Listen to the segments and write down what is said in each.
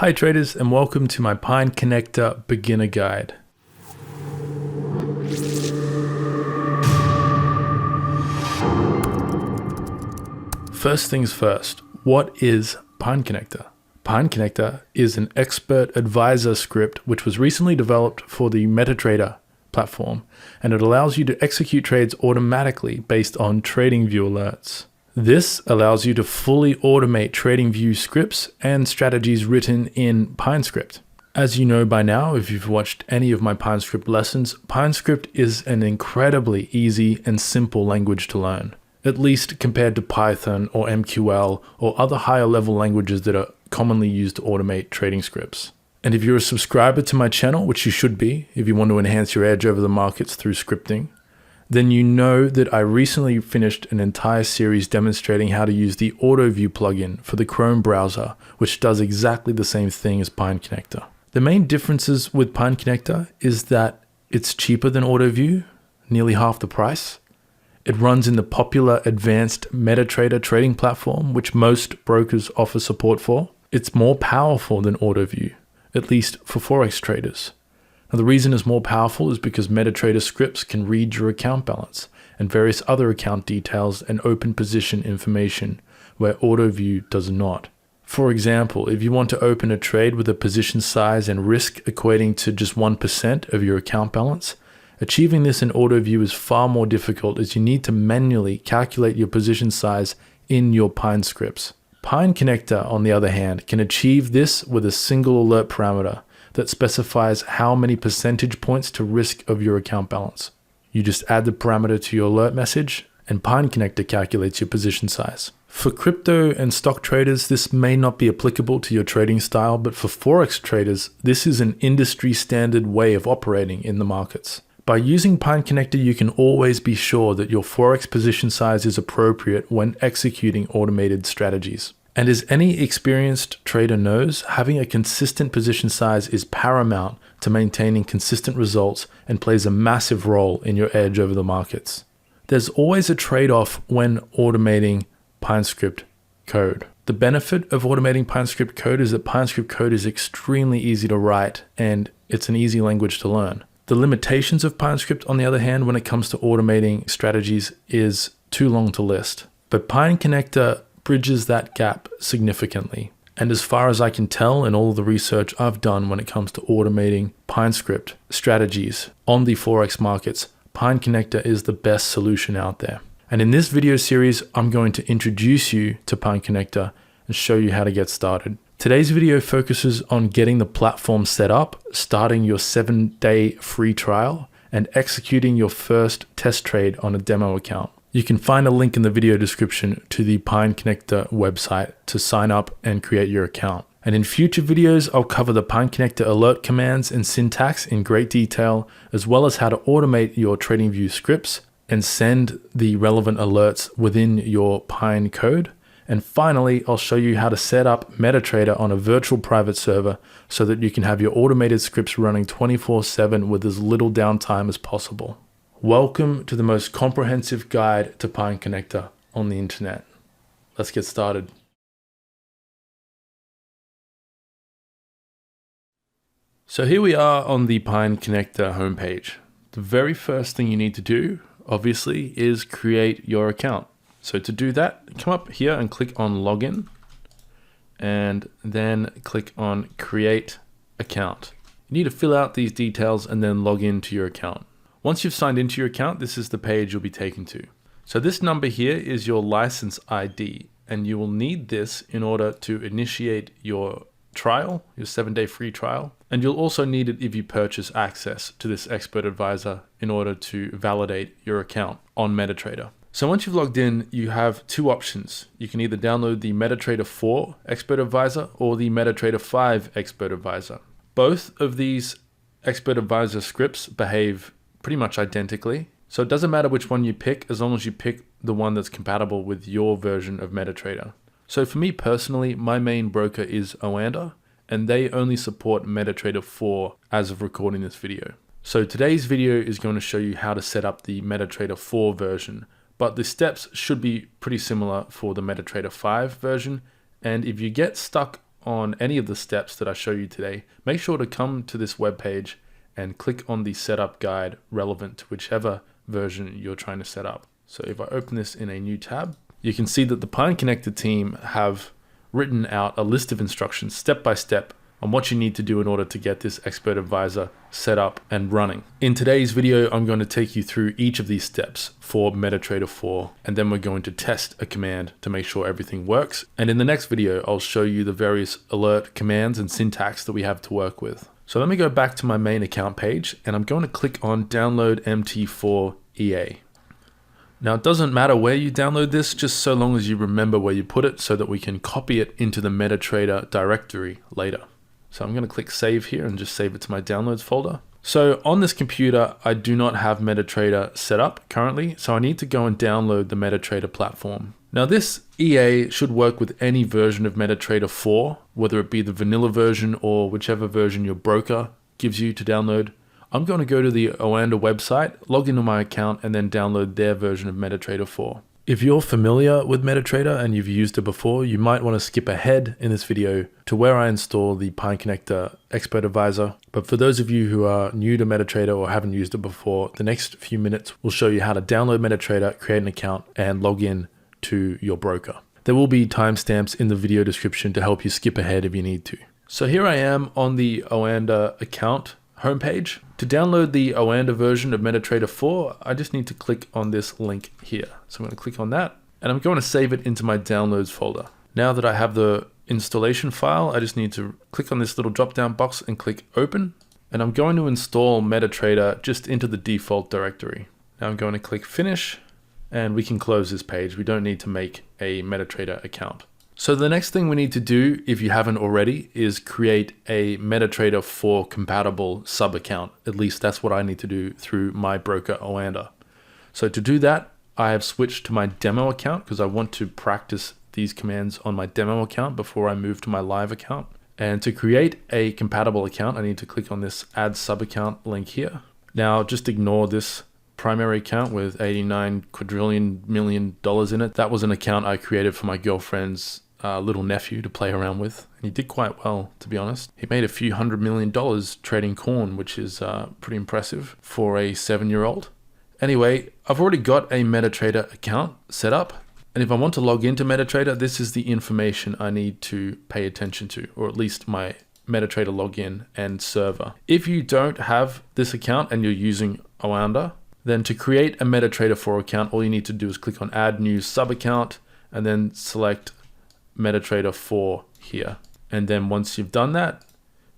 Hi traders, and welcome to my PineConnector beginner guide. First things first, what is PineConnector? PineConnector is an expert advisor script which was recently developed for the MetaTrader platform, and it allows you to execute trades automatically based on TradingView alerts. This allows you to fully automate TradingView scripts and strategies written in Pine Script. As you know by now, if you've watched any of my Pine Script lessons, Pine Script is an incredibly easy and simple language to learn, at least compared to Python or MQL or other higher level languages that are commonly used to automate trading scripts. And if you're a subscriber to my channel, which you should be if you want to enhance your edge over the markets through scripting, then you know that I recently finished an entire series demonstrating how to use the AutoView plugin for the Chrome browser, which does exactly the same thing as PineConnector. The main differences with PineConnector is that it's cheaper than AutoView, nearly half the price. It runs in the popular advanced MetaTrader trading platform, which most brokers offer support for. It's more powerful than AutoView, at least for Forex traders. Now, the reason it's more powerful is because MetaTrader scripts can read your account balance and various other account details and open position information where AutoView does not. For example, if you want to open a trade with a position size and risk equating to just 1% of your account balance, achieving this in AutoView is far more difficult as you need to manually calculate your position size in your Pine scripts. PineConnector, on the other hand, can achieve this with a single alert parameter that specifies how many percentage points to risk of your account balance. You just add the parameter to your alert message, and PineConnector calculates your position size. For crypto and stock traders, this may not be applicable to your trading style, but for Forex traders, this is an industry standard way of operating in the markets. By using PineConnector, you can always be sure that your Forex position size is appropriate when executing automated strategies. And as any experienced trader knows, having a consistent position size is paramount to maintaining consistent results and plays a massive role in your edge over the markets. There's always a trade-off when automating PineScript code. The benefit of automating PineScript code is that PineScript code is extremely easy to write and it's an easy language to learn. The limitations of PineScript, on the other hand, when it comes to automating strategies is too long to list. But PineConnector bridges that gap significantly. And as far as I can tell in all of the research I've done when it comes to automating PineScript strategies on the Forex markets, PineConnector is the best solution out there. And in this video series, I'm going to introduce you to PineConnector and show you how to get started. Today's video focuses on getting the platform set up, starting your 7-day free trial, and executing your first test trade on a demo account. You can find a link in the video description to the PineConnector website to sign up and create your account. And in future videos, I'll cover the PineConnector alert commands and syntax in great detail, as well as how to automate your TradingView scripts and send the relevant alerts within your Pine code. And finally, I'll show you how to set up MetaTrader on a virtual private server so that you can have your automated scripts running 24/7 with as little downtime as possible. Welcome to the most comprehensive guide to PineConnector on the internet. Let's get started. So here we are on the PineConnector homepage. The very first thing you need to do, obviously, is create your account. So to do that, come up here and click on Login, and then click on Create Account. You need to fill out these details and then log into your account. Once you've signed into your account, this is the page you'll be taken to. So this number here is your license ID, and you will need this in order to initiate your trial, your 7-day free trial. And you'll also need it if you purchase access to this expert advisor in order to validate your account on MetaTrader. So once you've logged in, you have two options. You can either download the MetaTrader 4 Expert Advisor or the MetaTrader 5 Expert Advisor. Both of these Expert Advisor scripts behave pretty much identically. So it doesn't matter which one you pick as long as you pick the one that's compatible with your version of MetaTrader. So for me personally, my main broker is Oanda, and they only support MetaTrader 4 as of recording this video. So today's video is going to show you how to set up the MetaTrader 4 version, but the steps should be pretty similar for the MetaTrader 5 version. And if you get stuck on any of the steps that I show you today, make sure to come to this webpage and click on the setup guide relevant to whichever version you're trying to set up. So if I open this in a new tab, you can see that the PineConnector team have written out a list of instructions step by step on what you need to do in order to get this expert advisor set up and running. In today's video, I'm going to take you through each of these steps for MetaTrader 4, and then we're going to test a command to make sure everything works. And in the next video, I'll show you the various alert commands and syntax that we have to work with. So let me go back to my main account page, and I'm going to click on Download MT4 EA. Now, it doesn't matter where you download this, just so long as you remember where you put it so that we can copy it into the MetaTrader directory later. So I'm going to click save here and just save it to my downloads folder. So on this computer, I do not have MetaTrader set up currently, so I need to go and download the MetaTrader platform. Now this EA should work with any version of MetaTrader 4, whether it be the vanilla version or whichever version your broker gives you to download. I'm going to go to the Oanda website, log into my account, and then download their version of MetaTrader 4. If you're familiar with MetaTrader and you've used it before, you might want to skip ahead in this video to where I install the PineConnector Expert Advisor. But for those of you who are new to MetaTrader or haven't used it before, the next few minutes will show you how to download MetaTrader, create an account, and log in to your broker. There will be timestamps in the video description to help you skip ahead if you need to. So here I am on the Oanda account homepage. To download the Oanda version of MetaTrader 4, I just need to click on this link here. So I'm going to click on that, and I'm going to save it into my downloads folder. Now that I have the installation file, I just need to click on this little drop-down box and click open, and I'm going to install MetaTrader just into the default directory. Now I'm going to click finish, and we can close this page. We don't need to make a MetaTrader account. So the next thing we need to do, if you haven't already, is create a MetaTrader 4 compatible sub account. At least that's what I need to do through my broker Oanda. So to do that, I have switched to my demo account because I want to practice these commands on my demo account before I move to my live account. And to create a compatible account, I need to click on this add sub account link here. Now just ignore this primary account with 89 quadrillion million dollars in it. That was an account I created for my girlfriend's little nephew to play around with, and he did quite well, to be honest. He made a few $100 million trading corn, which is pretty impressive for a 7-year-old. Anyway, I've already got a MetaTrader account set up, and if I want to log into MetaTrader, this is the information I need to pay attention to, or at least my MetaTrader login and server. If you don't have this account and you're using Oanda, then to create a MetaTrader 4 account, all you need to do is click on add new sub account and then select MetaTrader 4 here. And then once you've done that,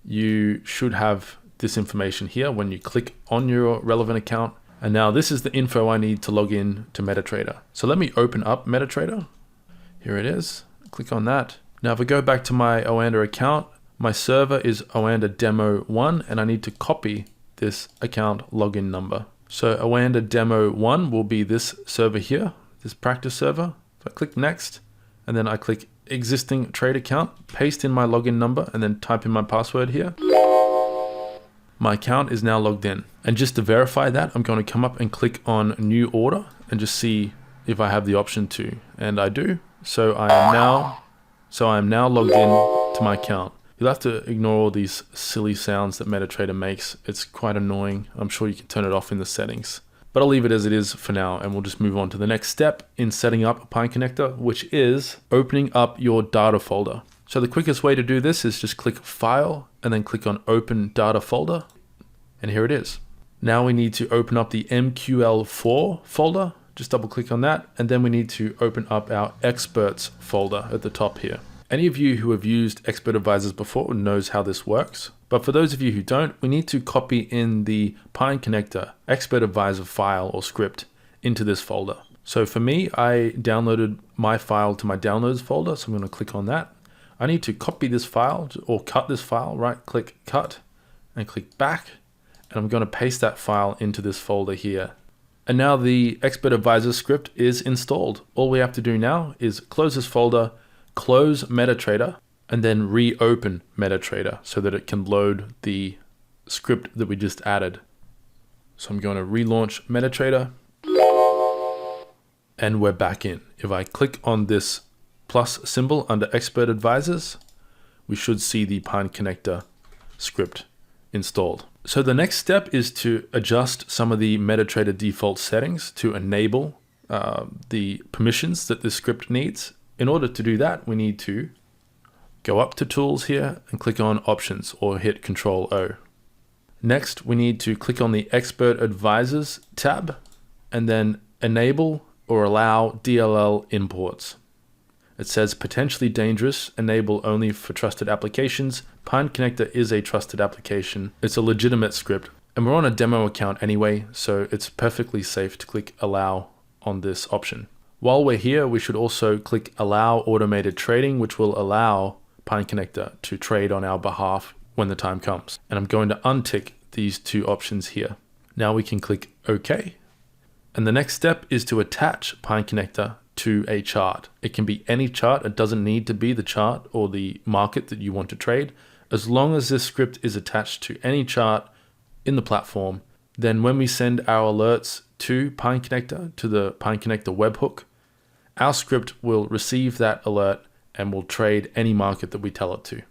you should have this information here when you click on your relevant account. And now this is the info I need to log in to MetaTrader. So let me open up MetaTrader. Here it is. Click on that. Now if I go back to my Oanda account, my server is Oanda Demo 1, and I need to copy this account login number. So Oanda Demo 1 will be this server here, this practice server. If I click next, and then I click existing trade account, paste in my login number, and then type in my password here. My account is now logged in. And just to verify that, I'm going to come up and click on new order and just see if I have the option to. And I do. So I am now logged in to my account. You'll have to ignore all these silly sounds that MetaTrader makes. It's quite annoying. I'm sure you can turn it off in the settings. But I'll leave it as it is for now, and we'll just move on to the next step in setting up a PineConnector, which is opening up your data folder. So the quickest way to do this is just click File and then click on Open Data Folder, and here it is. Now we need to open up the MQL4 folder. Just double click on that, and then we need to open up our Experts folder at the top here. Any of you who have used Expert Advisors before knows how this works. But for those of you who don't, we need to copy in the PineConnector Expert Advisor file or script into this folder. So for me, I downloaded my file to my downloads folder, so I'm going to click on that. I need to copy this file or cut this file, right click cut and click back, and I'm going to paste that file into this folder here. And now the Expert Advisor script is installed. All we have to do now is close this folder, close MetaTrader, and then reopen MetaTrader so that it can load the script that we just added. So I'm going to relaunch MetaTrader, and we're back in. If I click on this plus symbol under Expert Advisors, we should see the PineConnector script installed. So the next step is to adjust some of the MetaTrader default settings to enable the permissions that this script needs. In order to do that, we need to go up to Tools here and click on Options, or hit Control-O. Next, we need to click on the Expert Advisors tab and then enable or allow DLL imports. It says potentially dangerous, enable only for trusted applications. PineConnector is a trusted application. It's a legitimate script, and we're on a demo account anyway, so it's perfectly safe to click allow on this option. While we're here, we should also click allow automated trading, which will allow PineConnector to trade on our behalf when the time comes. And I'm going to untick these two options here. Now we can click OK. And the next step is to attach PineConnector to a chart. It can be any chart. It doesn't need to be the chart or the market that you want to trade. As long as this script is attached to any chart in the platform, then when we send our alerts to PineConnector, to the PineConnector webhook, our script will receive that alert and will trade any market that we tell it to.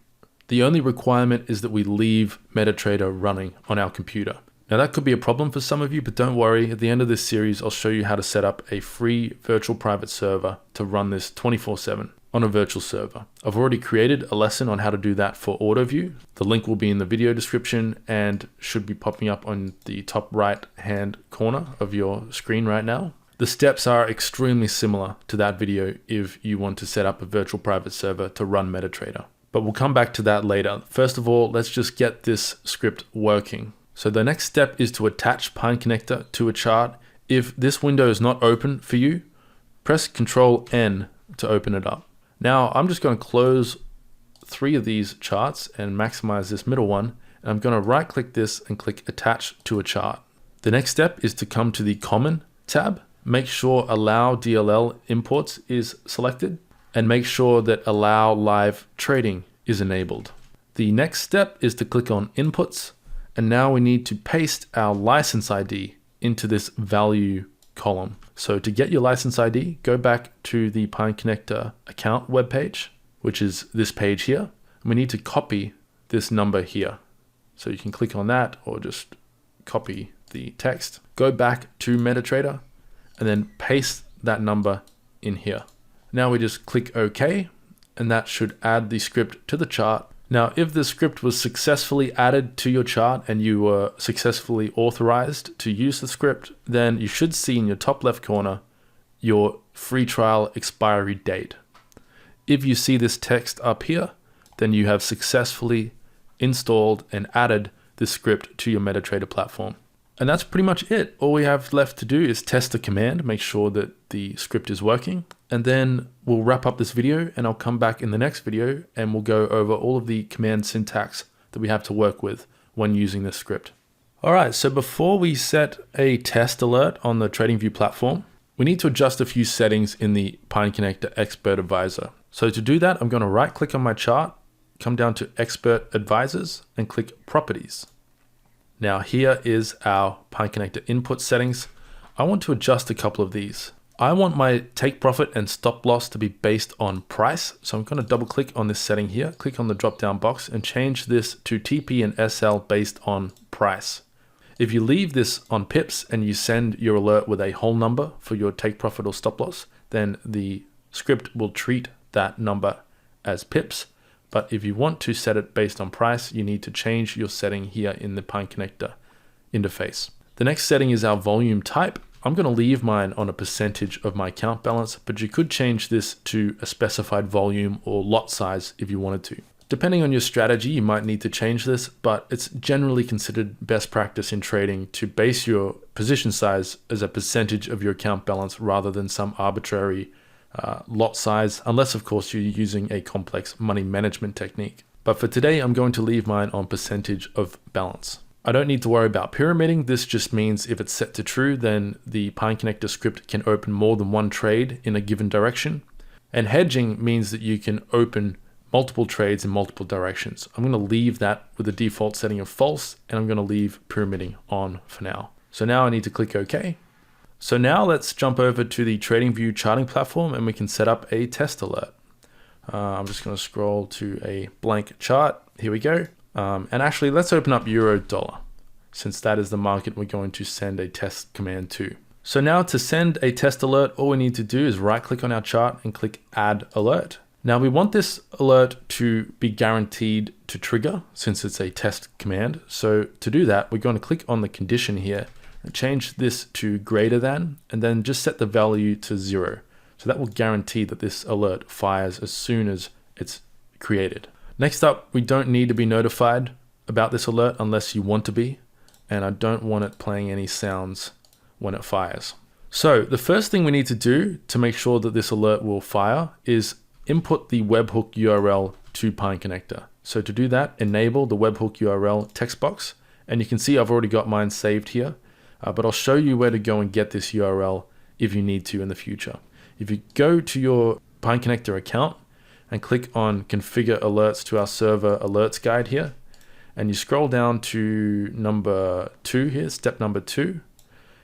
The only requirement is that we leave MetaTrader running on our computer. Now that could be a problem for some of you, but don't worry. At the end of this series, I'll show you how to set up a free virtual private server to run this 24/7 on a virtual server. I've already created a lesson on how to do that for AutoView. The link will be in the video description and should be popping up on the top right hand corner of your screen right now. The steps are extremely similar to that video if you want to set up a virtual private server to run MetaTrader. But we'll come back to that later. First of all, let's just get this script working. So the next step is to attach PineConnector to a chart. If this window is not open for you, press Control-N to open it up. Now I'm just going to close 3 of these charts and maximize this middle one. And I'm going to right click this and click Attach to a chart. The next step is to come to the Common tab. Make sure Allow DLL Imports is selected and make sure that Allow Live Trading is enabled. The next step is to click on Inputs. And now we need to paste our license ID into this value column. So to get your license ID, go back to the PineConnector account webpage, which is this page here. And we need to copy this number here. So you can click on that or just copy the text. Go back to MetaTrader and then paste that number in here. Now we just click OK, and that should add the script to the chart. Now, if the script was successfully added to your chart and you were successfully authorized to use the script, then you should see in your top left corner your free trial expiry date. If you see this text up here, then you have successfully installed and added this script to your MetaTrader platform. And that's pretty much it. All we have left to do is test the command, make sure that the script is working, and then we'll wrap up this video and I'll come back in the next video and we'll go over all of the command syntax that we have to work with when using this script. All right, so before we set a test alert on the TradingView platform, we need to adjust a few settings in the PineConnector Expert Advisor. So to do that, I'm going to right click on my chart, come down to Expert Advisors and click Properties. Now here is our PineConnector input settings. I want to adjust a couple of these. I want my take profit and stop loss to be based on price. So I'm going to double click on this setting here, click on the drop down box and change this to TP and SL based on price. If you leave this on pips and you send your alert with a whole number for your take profit or stop loss, then the script will treat that number as pips. But if you want to set it based on price, you need to change your setting here in the PineConnector interface. The next setting is our volume type. I'm going to leave mine on a percentage of my account balance, but you could change this to a specified volume or lot size if you wanted to. Depending on your strategy, you might need to change this, but it's generally considered best practice in trading to base your position size as a percentage of your account balance rather than some arbitrary lot size, unless of course you're using a complex money management technique. But for today, I'm going to leave mine on percentage of balance. I don't need to worry about pyramiding. This just means if it's set to true, then the PineConnector script can open more than one trade in a given direction. And hedging means that you can open multiple trades in multiple directions. I'm going to leave that with the default setting of false, and I'm going to leave pyramiding on for now. So now I need to click OK. So now let's jump over to the TradingView charting platform and we can set up a test alert. I'm just going to scroll to a blank chart. Here we go. And actually, let's open up euro dollar, since that is the market we're going to send a test command to. So now to send a test alert, all we need to do is right click on our chart and click add alert. Now we want this alert to be guaranteed to trigger since it's a test command. So to do that, we're going to click on the condition here and change this to greater than, and then just set the value to 0. So that will guarantee that this alert fires as soon as it's created. Next up, we don't need to be notified about this alert unless you want to be, and I don't want it playing any sounds when it fires. So the first thing we need to do to make sure that this alert will fire is input the webhook URL to PineConnector. So to do that, enable the webhook URL text box, and you can see I've already got mine saved here, but I'll show you where to go and get this URL if you need to in the future. If you go to your PineConnector account and click on configure alerts to our server alerts guide here, and you scroll down to number 2 here, step number 2,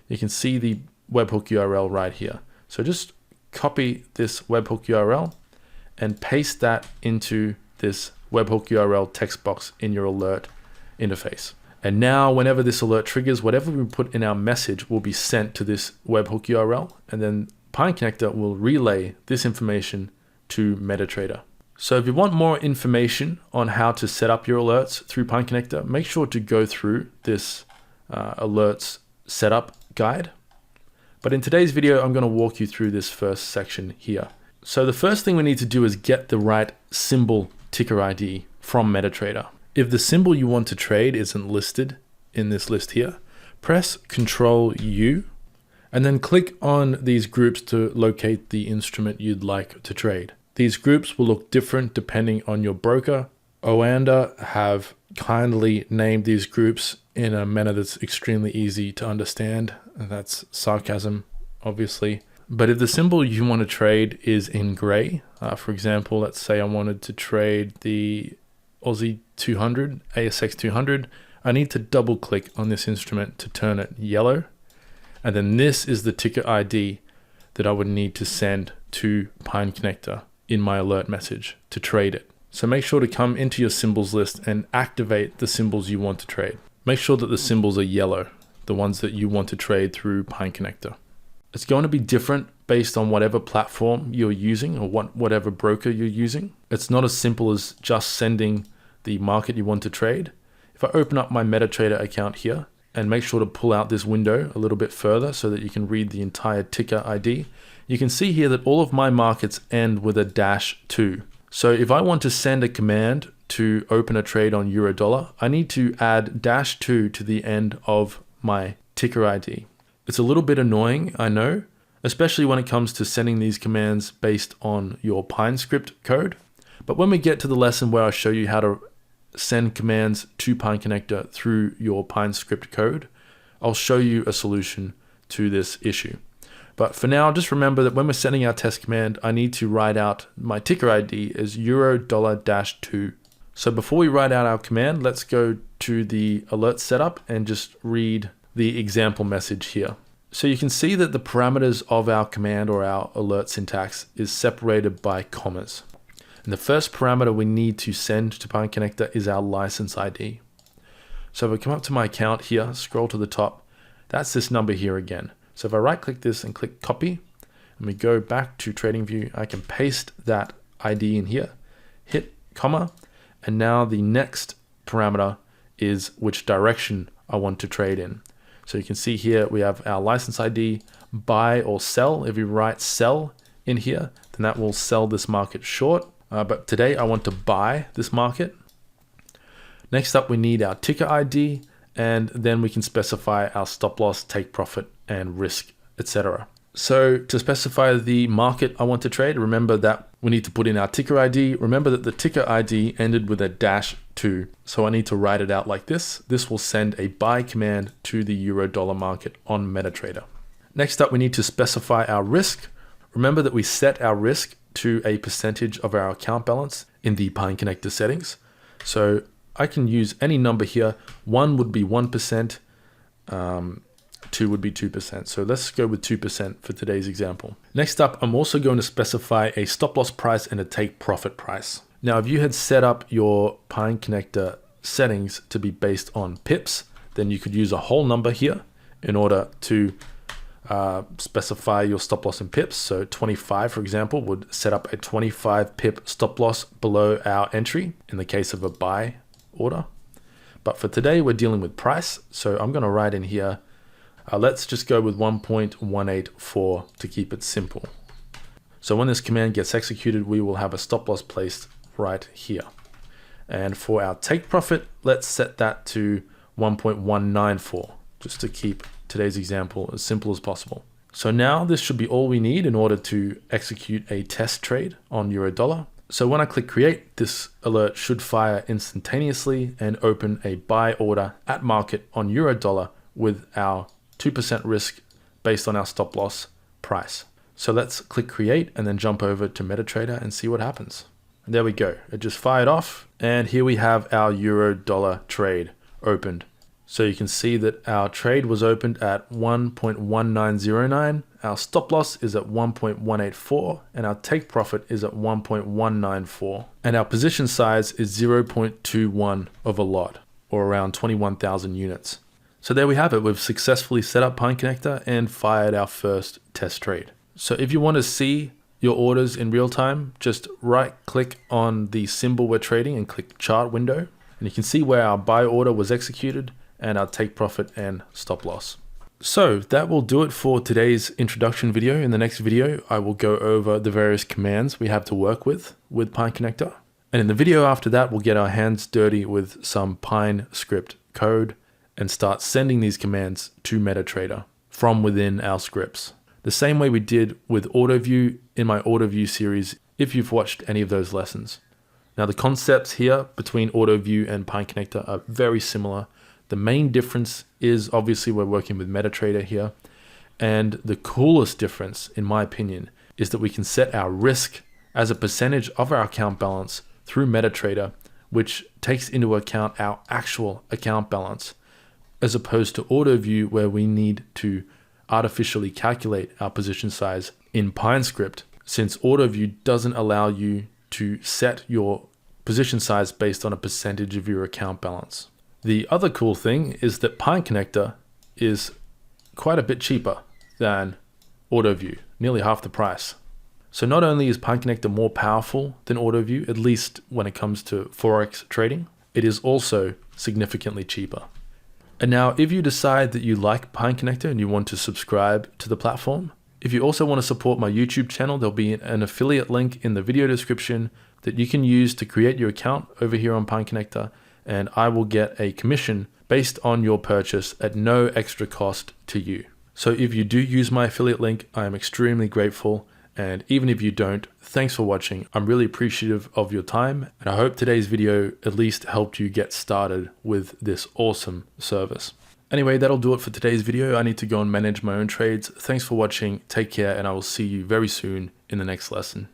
you can see the webhook URL right here. So just copy this webhook URL and paste that into this webhook URL text box in your alert interface. And now whenever this alert triggers, whatever we put in our message will be sent to this webhook URL, and then PineConnector will relay this information to MetaTrader. So if you want more information on how to set up your alerts through PineConnector, make sure to go through this alerts setup guide. But in today's video, I'm going to walk you through this first section here. So the first thing we need to do is get the right symbol ticker ID from MetaTrader. If the symbol you want to trade isn't listed in this list here, press Ctrl U and then click on these groups to locate the instrument you'd like to trade. These groups will look different depending on your broker. Oanda have kindly named these groups in a manner that's extremely easy to understand. That's sarcasm, obviously. But if the symbol you want to trade is in gray, for example, let's say I wanted to trade the Aussie 200, ASX 200, I need to double click on this instrument to turn it yellow. And then this is the ticker ID that I would need to send to PineConnector in my alert message to trade it. So make sure to come into your symbols list and activate the symbols you want to trade. Make sure that the symbols are yellow, the ones that you want to trade through PineConnector. It's going to be different based on whatever platform you're using or whatever broker you're using. It's not as simple as just sending the market you want to trade. If I open up my MetaTrader account here and make sure to pull out this window a little bit further so that you can read the entire ticker ID, you can see here that all of my markets end with a -2. So if I want to send a command to open a trade on euro dollar, I need to add -2 to the end of my ticker ID. It's a little bit annoying, I know, especially when it comes to sending these commands based on your Pine Script code. But when we get to the lesson where I show you how to send commands to PineConnector through your Pine Script code, I'll show you a solution to this issue. But for now, just remember that when we're sending our test command, I need to write out my ticker ID as euro dollar -2. So before we write out our command, let's go to the alert setup and just read the example message here. So you can see that the parameters of our command or our alert syntax is separated by commas. And the first parameter we need to send to PineConnector is our license ID. So if I come up to my account here, scroll to the top, that's this number here again. So if I right click this and click copy, and we go back to TradingView, I can paste that ID in here, hit comma, and now the next parameter is which direction I want to trade in. So you can see here we have our license ID, buy or sell. If we write sell in here, then that will sell this market short. But today I want to buy this market. Next up, we need our ticker ID, and then we can specify our stop loss, take profit, and risk, etc. So to specify the market I want to trade, remember that we need to put in our ticker ID. Remember that the ticker ID ended with a -2. So I need to write it out like this. This will send a buy command to the euro dollar market on MetaTrader. Next up, we need to specify our risk. Remember that we set our risk to a percentage of our account balance in the PineConnector settings. So I can use any number here. 1 would be 1%, 2 would be 2%. So let's go with 2% for today's example. Next up, I'm also going to specify a stop loss price and a take profit price. Now, if you had set up your PineConnector settings to be based on pips, then you could use a whole number here in order to specify your stop loss in pips. So 25, for example, would set up a 25 pip stop loss below our entry in the case of a buy order. But for today, we're dealing with price. So I'm going to write in here, let's just go with 1.184 to keep it simple. So when this command gets executed, we will have a stop loss placed right here. And for our take profit, let's set that to 1.194, just to keep today's example as simple as possible. So now this should be all we need in order to execute a test trade on euro dollar. So when I click create, this alert should fire instantaneously and open a buy order at market on euro dollar with our 2% risk based on our stop loss price. So let's click create and then jump over to MetaTrader and see what happens. And there we go. It just fired off. And here we have our euro dollar trade opened. So you can see that our trade was opened at 1.1909. Our stop loss is at 1.184 and our take profit is at 1.194. And our position size is 0.21 of a lot, or around 21,000 units. So there we have it. We've successfully set up PineConnector and fired our first test trade. So if you want to see your orders in real time, just right click on the symbol we're trading and click chart window. And you can see where our buy order was executed and our take profit and stop loss. So that will do it for today's introduction video. In the next video, I will go over the various commands we have to work with PineConnector. And in the video after that, we'll get our hands dirty with some Pine Script code and start sending these commands to MetaTrader from within our scripts. The same way we did with AutoView in my AutoView series, if you've watched any of those lessons. Now the concepts here between AutoView and PineConnector are very similar. The main difference is obviously we're working with MetaTrader here. And the coolest difference, in my opinion, is that we can set our risk as a percentage of our account balance through MetaTrader, which takes into account our actual account balance, as opposed to AutoView where we need to artificially calculate our position size in Pine Script, since AutoView doesn't allow you to set your position size based on a percentage of your account balance. The other cool thing is that PineConnector is quite a bit cheaper than AutoView, nearly half the price. So not only is PineConnector more powerful than AutoView, at least when it comes to Forex trading, it is also significantly cheaper. And now if you decide that you like PineConnector and you want to subscribe to the platform, if you also want to support my YouTube channel, there'll be an affiliate link in the video description that you can use to create your account over here on PineConnector, and I will get a commission based on your purchase at no extra cost to you. So if you do use my affiliate link, I am extremely grateful. And even if you don't, thanks for watching. I'm really appreciative of your time, and I hope today's video at least helped you get started with this awesome service. Anyway, that'll do it for today's video. I need to go and manage my own trades. Thanks for watching. Take care, and I will see you very soon in the next lesson.